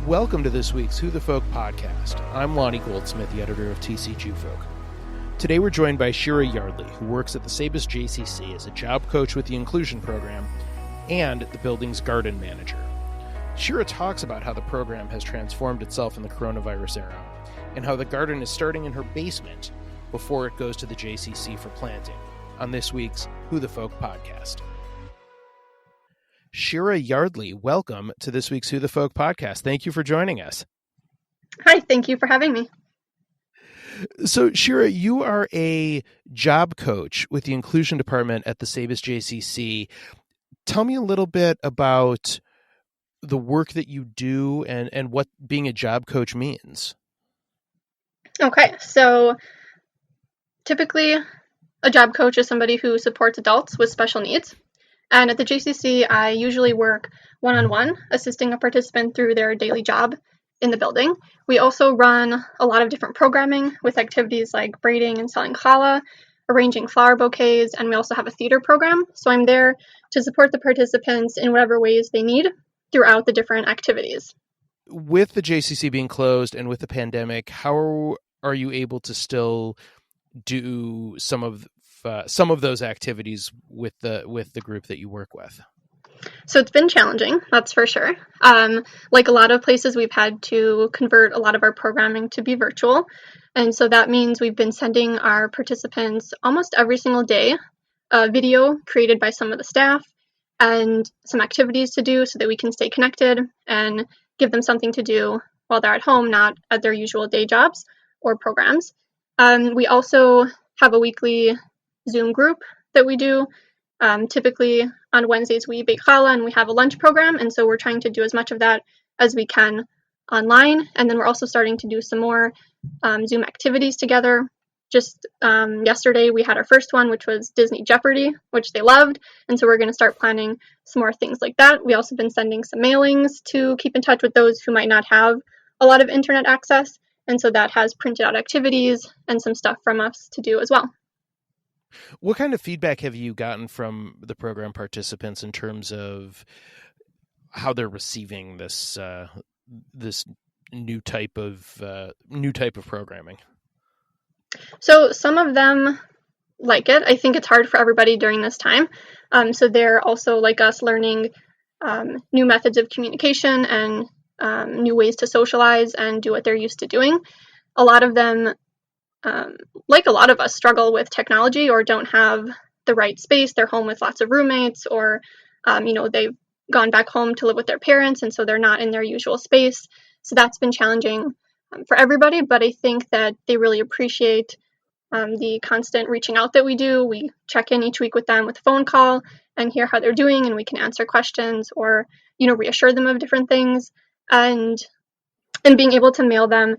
Welcome to this week's Who the Folk podcast. I'm Lonnie Goldsmith, the editor of TCG Folk. Today we're joined by Shira Yardley, who works at the Sabes JCC as a job coach with the Inclusion Program and the building's garden manager. Shira talks about how the program has transformed itself in the coronavirus era and how the garden is starting in her basement before it goes to the JCC for planting on this week's Who the Folk podcast. Shira Yardley, welcome to this week's Who the Folk podcast. Thank you for joining us. Hi, thank you for having me. So, Shira, you are a job coach with the Inclusion Department at the Sabes JCC. Tell me a little bit about the work that you do and what being a job coach means. Okay, so typically a job coach is somebody who supports adults with special needs. And at the JCC, I usually work one-on-one, assisting a participant through their daily job in the building. We also run a lot of different programming with activities like braiding and selling challah, arranging flower bouquets, and we also have a theater program. So I'm there to support the participants in whatever ways they need throughout the different activities. With the JCC being closed and with the pandemic, how are you able to still do some of those activities with the group that you work with? So it's been challenging, that's for sure. Like a lot of places, we've had to convert a lot of our programming to be virtual. And so that means we've been sending our participants almost every single day a video created by some of the staff and some activities to do so that we can stay connected and give them something to do while they're at home, not at their usual day jobs or programs. We also have a weekly Zoom group that we do. Typically on Wednesdays we bake challah and we have a lunch program, and so we're trying to do as much of that as we can online. And then we're also starting to do some more Zoom activities together. Just yesterday we had our first one, which was Disney Jeopardy, which they loved, and so we're going to start planning some more things like that. We also been sending some mailings to keep in touch with those who might not have a lot of internet access, and so that has printed out activities and some stuff from us to do as well. What kind of feedback have you gotten from the program participants in terms of how they're receiving this new type of programming? So some of them like it. I think it's hard for everybody during this time. So they're also, like us, learning new methods of communication and new ways to socialize and do what they're used to doing. A lot of them, like a lot of us, struggle with technology or don't have the right space. They're home with lots of roommates, or they've gone back home to live with their parents, and so they're not in their usual space. So that's been challenging for everybody, but I think that they really appreciate the constant reaching out that we do. We check in each week with them with a phone call and hear how they're doing, and we can answer questions or reassure them of different things, and being able to mail them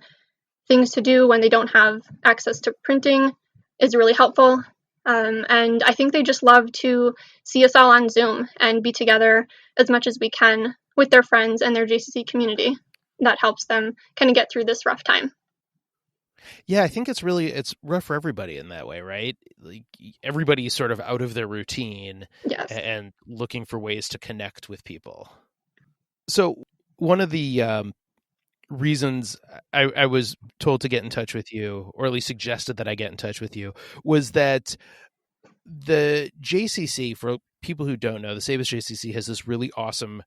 things to do when they don't have access to printing is really helpful. And I think they just love to see us all on Zoom and be together as much as we can with their friends and their JCC community. That helps them kind of get through this rough time. Yeah, I think it's rough for everybody in that way, right? Like everybody's sort of out of their routine. Yes. And looking for ways to connect with people. So one of the reasons I was told to get in touch with you, or at least suggested that I get in touch with you, was that the JCC, for people who don't know, the Sabes JCC has this really awesome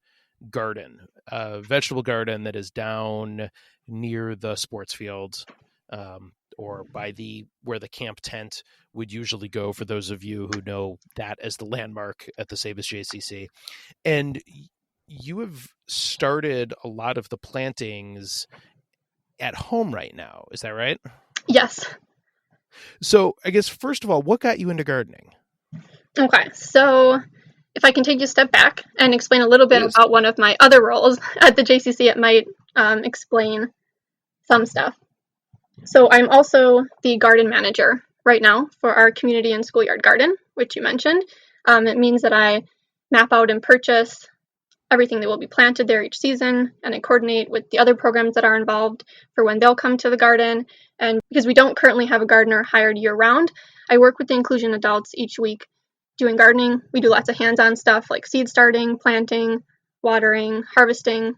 garden, vegetable garden that is down near the sports field, or by where the camp tent would usually go, for those of you who know that as the landmark at the Sabes JCC. And you have started a lot of the plantings at home right now. Is that right? Yes. So I guess, first of all, what got you into gardening? Okay, so if I can take you a step back and explain a little bit about one of my other roles at the JCC, it might explain some stuff. So I'm also the garden manager right now for our community and schoolyard garden, which you mentioned. It means that I map out and purchase everything that will be planted there each season, and I coordinate with the other programs that are involved for when they'll come to the garden. And because we don't currently have a gardener hired year-round, I work with the inclusion adults each week doing gardening. We do lots of hands-on stuff like seed starting, planting, watering, harvesting,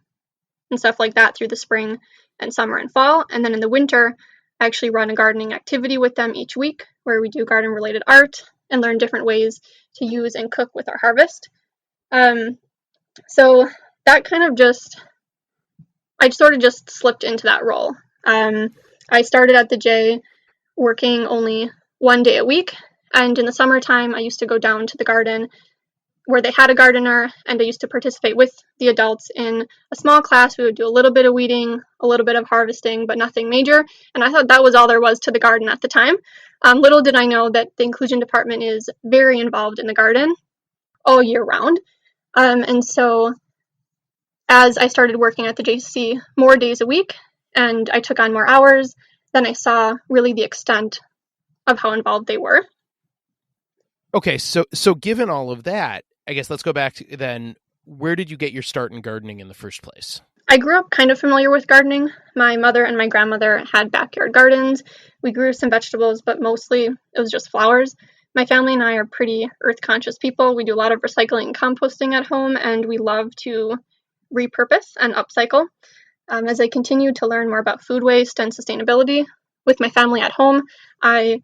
and stuff like that through the spring and summer and fall. And then in the winter, I actually run a gardening activity with them each week where we do garden-related art and learn different ways to use and cook with our harvest. So that kind of I sort of just slipped into that role. I started at the J working only one day a week, and in the summertime, I used to go down to the garden where they had a gardener, and I used to participate with the adults in a small class. We would do a little bit of weeding, a little bit of harvesting, but nothing major, and I thought that was all there was to the garden at the time. Little did I know that the inclusion department is very involved in the garden all year round, and so as I started working at the JCC more days a week and I took on more hours, then I saw really the extent of how involved they were. Okay, so given all of that, I guess let's go back to then, where did you get your start in gardening in the first place? I grew up kind of familiar with gardening. My mother and my grandmother had backyard gardens. We grew some vegetables, but mostly it was just flowers. My family and I are pretty earth-conscious people. We do a lot of recycling and composting at home, and we love to repurpose and upcycle. As I continued to learn more about food waste and sustainability with my family at home, I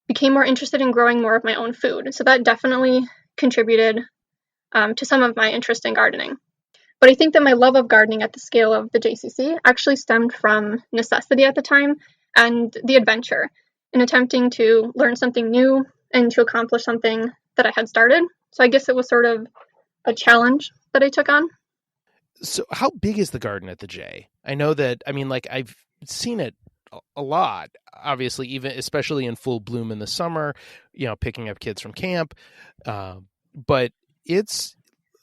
became more interested in growing more of my own food. So that definitely contributed to some of my interest in gardening. But I think that my love of gardening at the scale of the JCC actually stemmed from necessity at the time and the adventure in attempting to learn something new and to accomplish something that I had started. So I guess it was sort of a challenge that I took on. So how big is the garden at the J? I know that, I've seen it a lot, obviously, even especially in full bloom in the summer, picking up kids from camp. But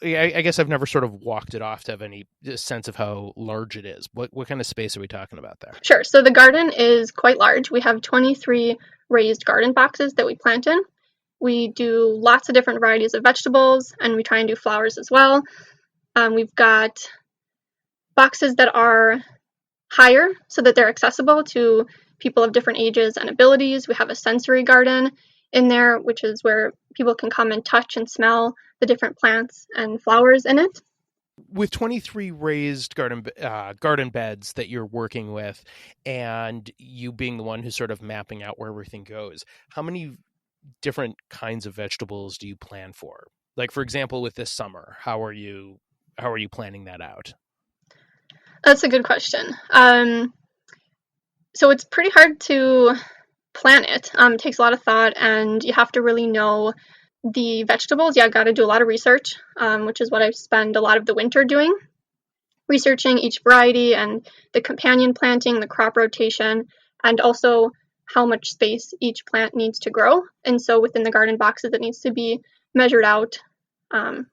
I guess I've never sort of walked it off to have any sense of how large it is. What kind of space are we talking about there? Sure. So the garden is quite large. We have 23 raised garden boxes that we plant in. We do lots of different varieties of vegetables, and we try and do flowers as well. We've got boxes that are higher so that they're accessible to people of different ages and abilities. We have a sensory garden in there, which is where people can come and touch and smell the different plants and flowers in it. With 23 raised garden beds that you're working with, and you being the one who's sort of mapping out where everything goes, how many different kinds of vegetables do you plan for? Like, for example, with this summer, how are you planning that out? That's a good question. So it's pretty hard to plan it. It takes a lot of thought, and you have to really know the vegetables. Yeah, I've got to do a lot of research, which is what I spend a lot of the winter doing, researching each variety and the companion planting, the crop rotation, and also how much space each plant needs to grow. And so within the garden boxes, it needs to be measured out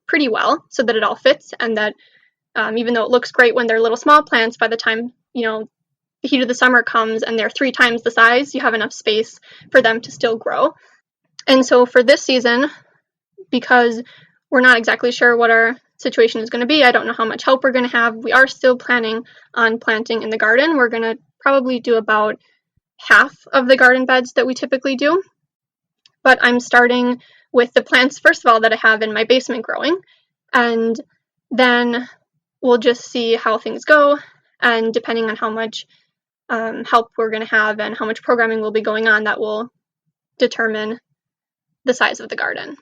pretty well so that it all fits, and that even though it looks great when they're little small plants, by the time, the heat of the summer comes and they're 3 times the size, you have enough space for them to still grow. And so for this season, because we're not exactly sure what our situation is going to be, I don't know how much help we're going to have, we are still planning on planting in the garden. We're going to probably do about half of the garden beds that we typically do. But I'm starting with the plants, first of all, that I have in my basement growing, and then we'll just see how things go, and depending on how much help we're going to have and how much programming will be going on, that will determine the size of the garden.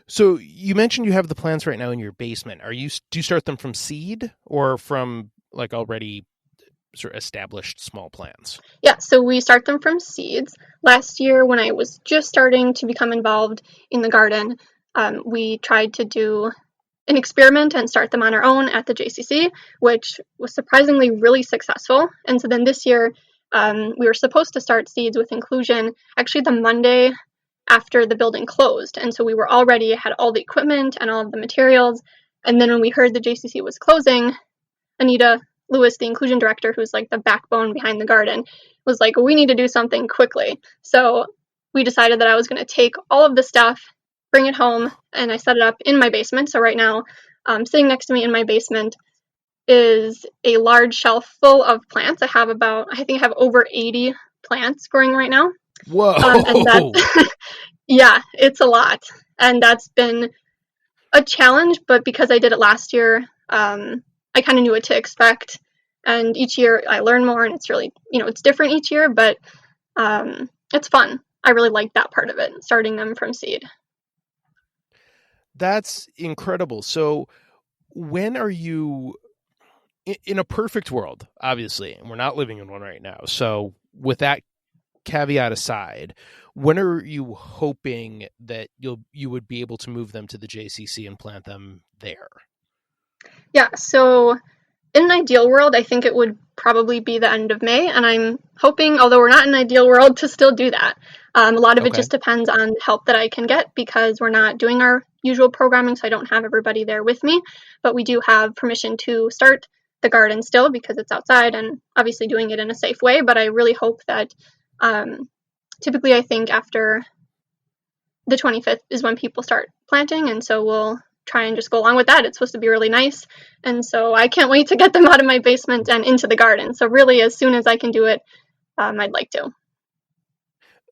So you mentioned you have the plants right now in your basement. Do you start them from seed or from like already sort of established small plants? Yeah, so we start them from seeds. Last year, when I was just starting to become involved in the garden, we tried to do an experiment and start them on our own at the JCC, which was surprisingly really successful. And so then this year, we were supposed to start seeds with inclusion actually the Monday after the building closed. And so we were already had all the equipment and all of the materials. And then when we heard the JCC was closing, Anita Lewis, the inclusion director, who's like the backbone behind the garden, was like, we need to do something quickly. So we decided that I was going to take all of the stuff, bring it home, and I set it up in my basement. So right now, sitting next to me in my basement is a large shelf full of plants. I think I have over 80 plants growing right now. Whoa! And that's, yeah, it's a lot. And that's been a challenge, but because I did it last year, I kind of knew what to expect. And each year I learn more, and it's really, it's different each year, but it's fun. I really like that part of it, starting them from seed. That's incredible. So when are you, in a perfect world, obviously, and we're not living in one right now. So with that caveat aside, when are you hoping that you would be able to move them to the JCC and plant them there? Yeah, so in an ideal world, I think it would probably be the end of May, and I'm hoping, although we're not in an ideal world, to still do that. A lot of it just depends on help that I can get, because we're not doing our usual programming, so I don't have everybody there with me, but we do have permission to start the garden still, because it's outside and obviously doing it in a safe way. But I really hope that typically, I think after the 25th is when people start planting, and so we'll try and just go along with that. It's supposed to be really nice, and so I can't wait to get them out of my basement and into the garden. So really, as soon as I can do it, I'd like to.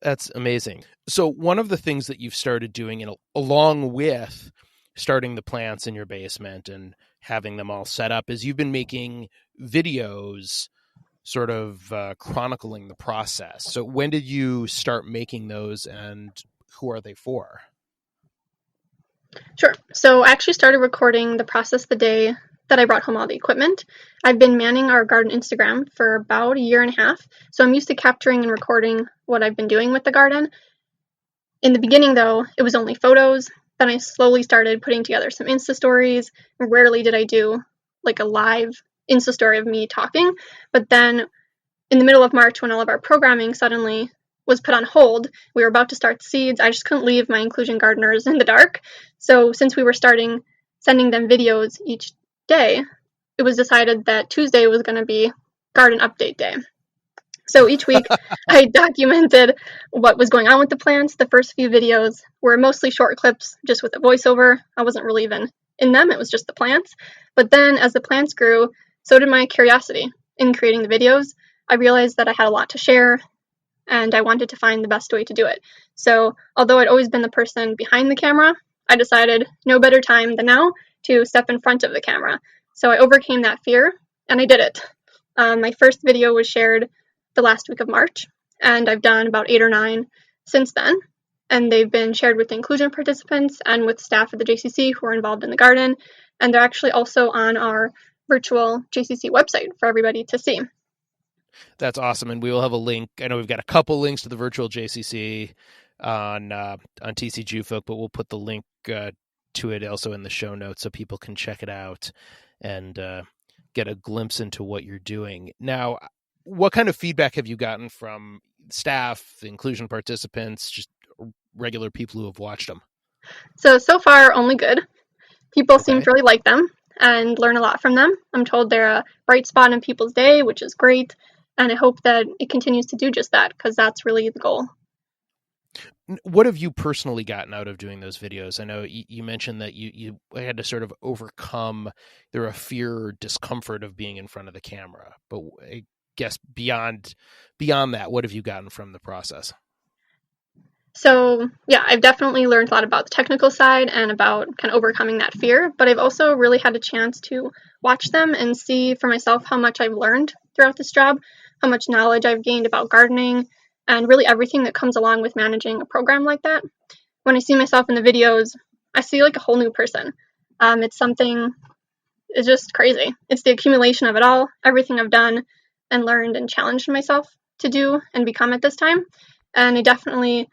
That's amazing. So one of the things that you've started doing, along with starting the plants in your basement and having them all set up, is you've been making videos sort of chronicling the process. So when did you start making those, and who are they for? Sure. So I actually started recording the process the day that I brought home all the equipment. I've been manning our garden Instagram for about a year and a half, so I'm used to capturing and recording what I've been doing with the garden. In the beginning, though, it was only photos. Then I slowly started putting together some Insta stories. Rarely did I do like a live Insta story of me talking. But then in the middle of March, when all of our programming suddenly was put on hold, we were about to start seeds. I just couldn't leave my inclusion gardeners in the dark. So since we were sending them videos each day, it was decided that Tuesday was going to be garden update day. So each week I documented what was going on with the plants. The first few videos were mostly short clips just with a voiceover. I wasn't really even in them. It was just the plants. But then as the plants grew, so did my curiosity in creating the videos. I realized that I had a lot to share, and I wanted to find the best way to do it. So although I'd always been the person behind the camera, I decided no better time than now to step in front of the camera. So I overcame that fear, and I did it. My first video was shared the last week of March, and I've done about 8 or 9 since then. And they've been shared with the inclusion participants and with staff at the JCC who are involved in the garden. And they're actually also on our virtual JCC website for everybody to see. That's awesome. And we will have a link. I know we've got a couple links to the virtual JCC on TCG Folk, but we'll put the link to it also in the show notes so people can check it out and get a glimpse into what you're doing. Now, what kind of feedback have you gotten from staff, the inclusion participants, just regular people who have watched them? So far, only good. People seem to really like them and learn a lot from them. I'm told they're a bright spot in people's day, which is great. And I hope that it continues to do just that, because that's really the goal. What have you personally gotten out of doing those videos? I know you mentioned that you had to sort of overcome a fear or discomfort of being in front of the camera. But I guess beyond that, what have you gotten from the process? So yeah, I've definitely learned a lot about the technical side and about kind of overcoming that fear, but I've also really had a chance to watch them and see for myself how much I've learned throughout this job, how much knowledge I've gained about gardening, and really everything that comes along with managing a program like that. When I see myself in the videos, I see like a whole new person. It's just crazy. It's the accumulation of it all, everything I've done and learned and challenged myself to do and become at this time. And I definitely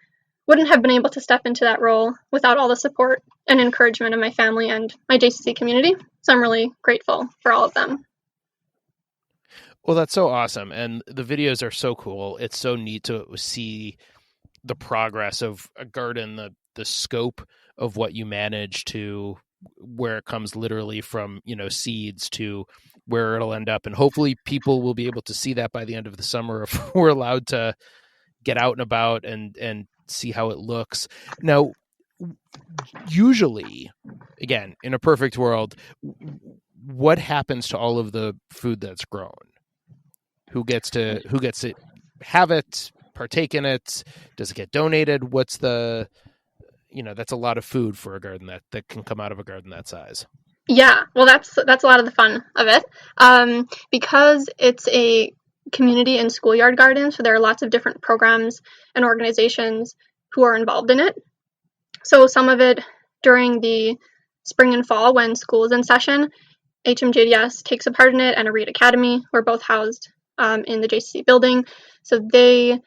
wouldn't have been able to step into that role without all the support and encouragement of my family and my JCC community. So I'm really grateful for all of them. Well, that's so awesome. And the videos are so cool. It's so neat to see the progress of a garden, the scope of what you manage to where it comes literally from, seeds to where it'll end up. And hopefully people will be able to see that by the end of the summer if we're allowed to get out and about and see how it looks. Now, usually, again, in a perfect world, what happens to all of the food that's grown? Who gets to have it, partake in it? Does it get donated? What's that's a lot of food for a garden that can come out of a garden that size. Yeah, well, that's a lot of the fun of it. Because it's a community and schoolyard garden, so there are lots of different programs and organizations who are involved in it. So some of it during the spring and fall when school is in session, HMJDS takes a part in it, and a Reed Academy. We're both housed in the JCC building. So they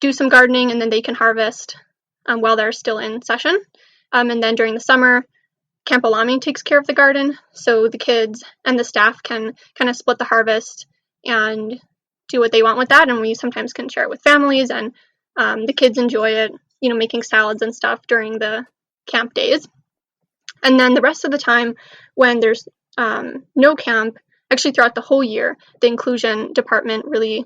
do some gardening, and then they can harvest while they're still in session. And then during the summer, Camp Alami takes care of the garden, so the kids and the staff can kind of split the harvest and do what they want with that, and we sometimes can share it with families, and the kids enjoy it, making salads and stuff during the camp days. And then the rest of the time, when there's no camp, actually throughout the whole year, the inclusion department really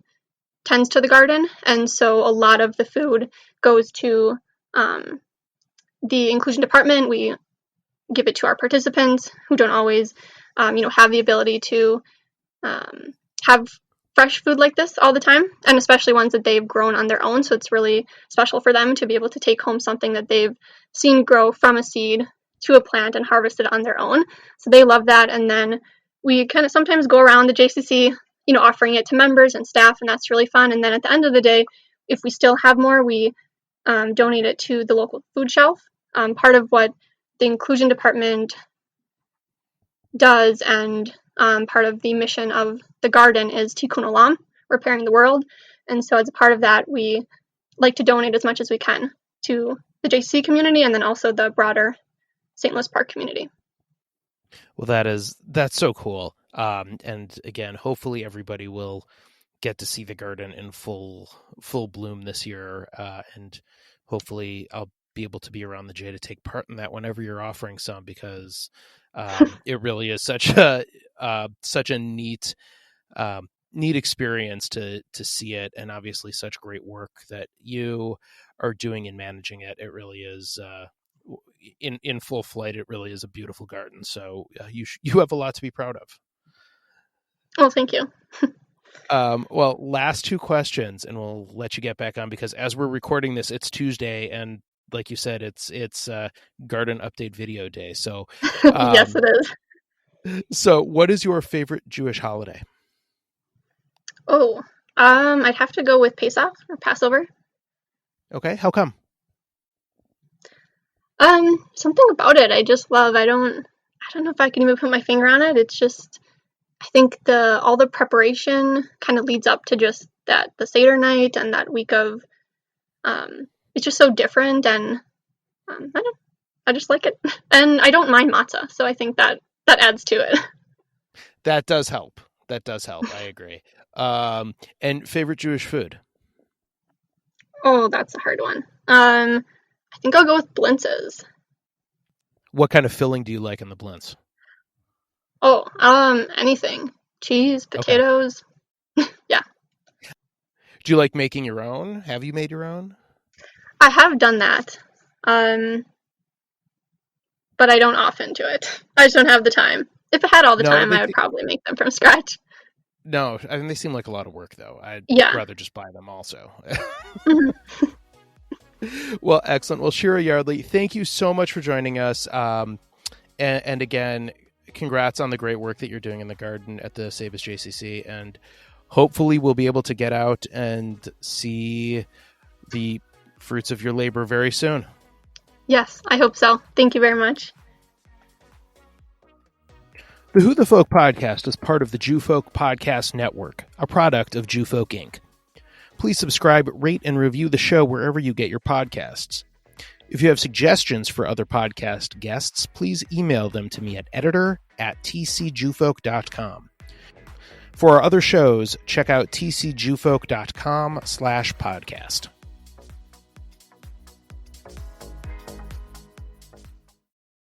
tends to the garden, and so a lot of the food goes to the inclusion department. We give it to our participants who don't always, have the ability to have fresh food like this all the time, and especially ones that they've grown on their own. So it's really special for them to be able to take home something that they've seen grow from a seed to a plant and harvest it on their own. So they love that. And then we kind of sometimes go around the JCC, offering it to members and staff, and that's really fun. And then at the end of the day, if we still have more, we donate it to the local food shelf. Part of what the inclusion department does, and part of the mission of the garden, is Tikkun Olam, repairing the world. And so as a part of that, we like to donate as much as we can to the JCC community, and then also the broader St. Louis Park community. Well, that's so cool. And again, hopefully everybody will get to see the garden in full bloom this year. And hopefully I'll be able to be around the J to take part in that whenever you're offering some, because it really is such a neat experience to see it, and obviously such great work that you are doing in managing it. It really is in full flight. It really is a beautiful garden. So you have a lot to be proud of. Well, thank you. Well, last two questions, and we'll let you get back on, because as we're recording this, it's Tuesday, and like you said, it's garden update video day. So yes, it is. So what is your favorite Jewish holiday? Oh, I'd have to go with Pesach, or Passover. Okay, how come? Something about it I just love. I don't know if I can even put my finger on it. It's just, I think all the preparation kind of leads up to just the Seder night and that week of, it's just so different, and I just like it. And I don't mind matzah, so I think that adds to it. That does help. I agree. And favorite Jewish food? Oh, that's a hard one. I think I'll go with blintzes. What kind of filling do you like in the blintz? Oh, anything. Cheese, potatoes. Okay. Yeah. Do you like making your own? Have you made your own? I have done that. But I don't often do it. I just don't have the time. If I had all the time, I would probably make them from scratch. No, I mean, they seem like a lot of work, though. I'd rather just buy them also. Mm-hmm. Well, excellent. Well, Shira Yardley, thank you so much for joining us. And again, congrats on the great work that you're doing in the garden at the Sabes JCC. And hopefully we'll be able to get out and see the fruits of your labor very soon. Yes, I hope so. Thank you very much. The Who the Folk podcast is part of the Jew Folk Podcast Network, a product of Jew Folk Inc. Please subscribe, rate, and review the show wherever you get your podcasts. If you have suggestions for other podcast guests, please email them to me at editor@tcjewfolk.com. For our other shows, check out tcjewfolk.com/podcast.